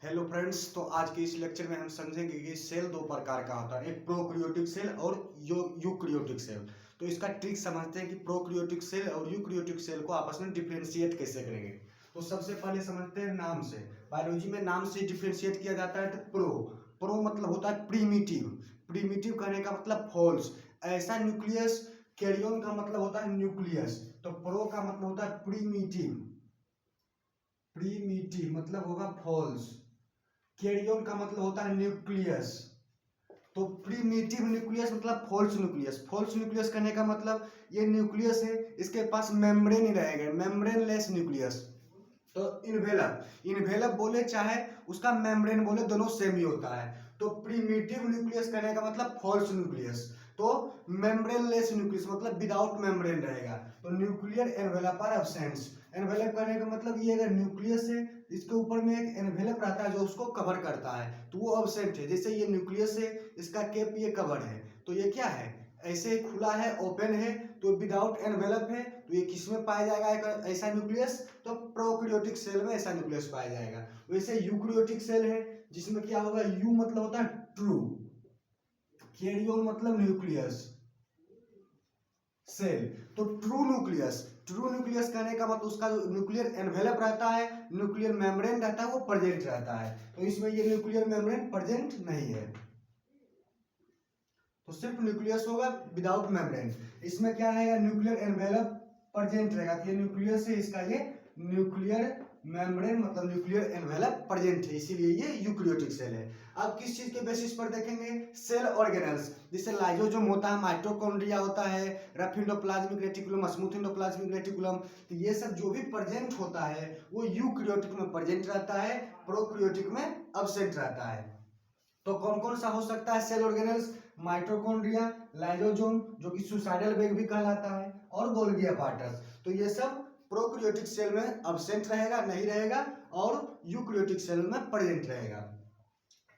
Hello friends, तो आज के इस लेक्चर में हम समझेंगे कि सेल दो प्रकार का होता है, एक प्रोकैरियोटिक सेल और यूकैरियोटिक सेल। तो इसका ट्रिक समझते हैं कि प्रोकैरियोटिक सेल और यूकैरियोटिक सेल को आपस में डिफरेंशिएट कैसे करेंगे। तो सबसे पहले समझते हैं नाम से। बायोलॉजी में नाम से डिफरेंशिएट किया जाता है। तो प्रो मतलब होता है प्रीमिटिव। प्रीमिटिव कहने का मतलब फॉल्स, ऐसा न्यूक्लियस। कैरियन का मतलब होता है न्यूक्लियस। तो प्रो का मतलब होता है प्रीमिटिव। प्रीमिटिव मतलब होगा फॉल्स। कैरियन का मतलब होता है न्यूक्लियस। तो प्रीमिटिव न्यूक्लियस मतलब फॉल्स न्यूक्लियस। फॉल्स न्यूक्लियस करने का मतलब ये न्यूक्लियस है, इसके पास मेम्ब्रेन ही रहेगा, मेम्ब्रेन लेस न्यूक्लियस। तो इन्वेलप इन्वेलप बोले चाहे उसका मेम्ब्रेन बोले, दोनों सेम ही होता है। तो प्रीमिटिव न्यूक्लियस करने का मतलब फॉल्स न्यूक्लियस। तो मेम्ब्रेन लेस न्यूक्लियस मतलब विदाउट मेम्ब्रेन रहेगा। तो nuclear envelope are absence. Envelope करने का मतलब ये अगर न्यूक्लियस है, इसके ऊपर में एक एनवेलप रहता है जो उसको कवर करता है, तो वो एब्सेंट है। जैसे ये न्यूक्लियस है, इसका केप ये कवर है, तो ये क्या है, ऐसे खुला है, ओपन है। तो विदाउट एनवेलप है, तो ये किस में पाया जाएगा एक ऐसा न्यूक्लियस, तो प्रोकैरियोटिक सेल में ऐसा न्यूक्लियस पाया जाएगा। वैसे यूकैरियोटिक सेल है जिसमें क्या होगा, यू मतलब होता है ट्रू, कैरियन मतलब न्यूक्लियस, सेल। तो ट्रू न्यूक्लियस कहने का मतलब उसका जो न्यूक्लियर एनवेलप रहता है, न्यूक्लियर मेम्ब्रेन रहता है, वो प्रेजेंट रहता है। तो इसमें ये न्यूक्लियर मेम्ब्रेन प्रेजेंट नहीं है, तो सिर्फ न्यूक्लियस होगा विदाउट मेम्ब्रेन। इसमें क्या रहेगा, न्यूक्लियर एनवेलप प्रेजेंट रहेगा। तो ये न्यूक्लियस है, इसका ये न्यूक्लियर मेम्ब्रेन मतलब न्यूक्लियर एनवेलप प्रेजेंट है, इसीलिए ये यूकैरियोटिक सेल है। अब किस चीज के बेसिस पर देखेंगे, सेल ऑर्गेनेल्स। जैसे लाइसोसोम होता है, माइटोकॉन्ड्रिया होता है, rough endoplasmic reticulum, smooth endoplasmic reticulum. तो ये सब जो भी प्रेजेंट होता है वो यूकैरियोटिक में प्रेजेंट रहता है, प्रोकैरियोटिक में एब्सेंट रहता है। तो कौन कौन सा हो सकता है सेल ऑर्गेनेल्स, माइटोकॉन्ड्रिया, लाइसोसोम जो कि सुसाइडल बैग भी कहलाता है, और गोल्गी अपार्टस। तो ये सब प्रोकैरियोटिक सेल में एब्सेंट रहेगा, नहीं रहेगा, और यूकैरियोटिक सेल में प्रेजेंट रहेगा।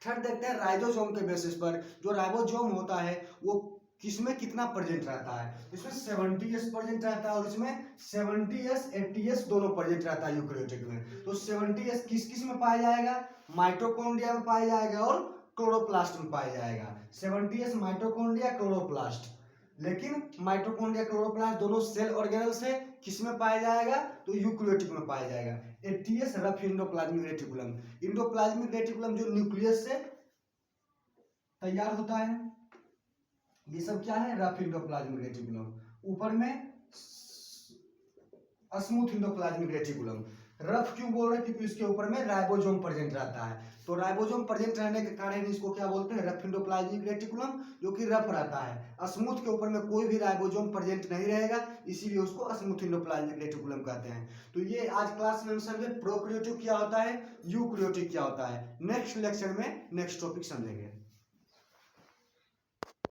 थर्ड देखते हैं राइबोसोम के बेसिस पर। जो राइबोसोम होता है वो किसमें कितना प्रेजेंट रहता है, इसमें 70s प्रेजेंट रहता है, और इसमें 70s 80s दोनों प्रेजेंट रहता है यूकैरियोटिक में। तो 70s किस किस में पाया जाएगा, माइटोकॉन्ड्रिया में पाया जाएगा और क्लोरोप्लास्ट में पाया जाएगा। 70s mitochondria, chloroplast. लेकिन माइटोकॉन्ड्रिया क्लोरोप्लास्ट दोनों सेल ऑर्गेनल्स है, किसमें पाया जाएगा, तो यूकैरियोटिक में पाया जाएगा। 80s rough endoplasmic reticulum. Endoplasmic reticulum जो न्यूक्लियस से तैयार होता है, ये सब क्या है, रफ एंडोप्लाज्मिक रेटिकुलम। ऊपर में स्मूथ एंडोप्लाज्मिक रेटिकुलम। रफ क्यों बोल रहे हैं, क्योंकि इसके ऊपर में राइबोसोम प्रेजेंट रहता है। तो राइबोसोम प्रेजेंट रहने के कारण इसको क्या बोलते हैं, रफ एंडोप्लाज्मिक रेटिकुलम, जो कि रफ रहता है। स्मूथ के ऊपर में कोई भी राइबोसोम प्रेजेंट नहीं रहेगा, इसीलिए उसको स्मूथ एंडोप्लाज्मिक रेटिकुलम कहते हैं। तो ये आज क्लास में हम समझे प्रोकैरियोटिक क्या होता है, यूकैरियोटिक क्या होता है। नेक्स्ट लेक्चर में नेक्स्ट टॉपिक समझेंगे।